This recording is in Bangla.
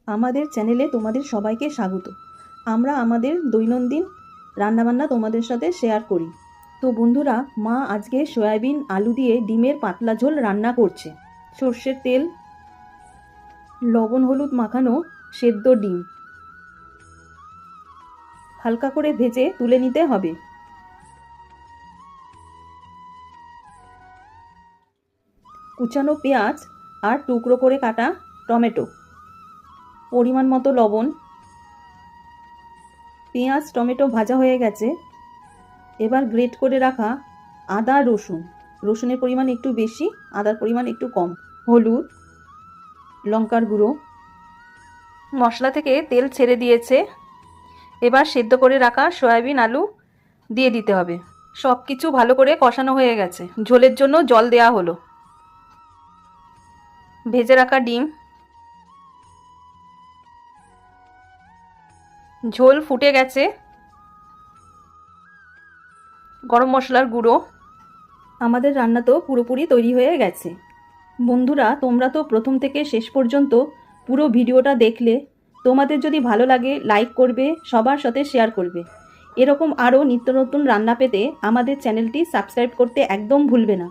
আমাদের চ্যানেলে তোমাদের সবাইকে স্বাগত। আমরা আমাদের দৈনন্দিন রান্নাবান্না তোমাদের সাথে শেয়ার করি। তো বন্ধুরা, মা আজকে সয়াবিন আলু দিয়ে ডিমের পাতলা ঝোল রান্না করছে। সর্ষের তেল, লবণ হলুদ মাখানো সেদ্ধ ডিম হালকা করে ভেজে তুলে নিতে হবে। কুচানো পেঁয়াজ আর টুকরো করে কাটা টমেটো, পরিমাণ মতো লবণ। পেঁয়াজ টমেটো ভাজা হয়ে গেছে, এবার গ্রেট করে রাখা আদা রসুন, রসুনের পরিমাণ একটু বেশি, আদার পরিমাণ একটু কম, হলুদ, লঙ্কার গুঁড়ো। মশলা থেকে তেল ছেড়ে দিয়েছে, এবার সেদ্ধ করে রাখা সয়াবিন আলু দিয়ে দিতে হবে। সব কিছু ভালো করে কষানো হয়ে গেছে, ঝোলের জন্য জল দেওয়া হলো। ভেজে রাখা ডিম, ঝোল ফুটে গেছে। গরম মশলার গুঁড়ো। আমাদের রান্না তো পুরোপুরি তৈরি হয়ে গেছে। বন্ধুরা, তোমরা তো প্রথম থেকে শেষ পর্যন্ত পুরো ভিডিওটা দেখলে। তোমাদের যদি ভালো লাগে লাইক করবে, সবার সাথে শেয়ার করবে। এরকম আরও নিত্য নতুন রান্না পেতে আমাদের চ্যানেলটি সাবস্ক্রাইব করতে একদম ভুলবে না।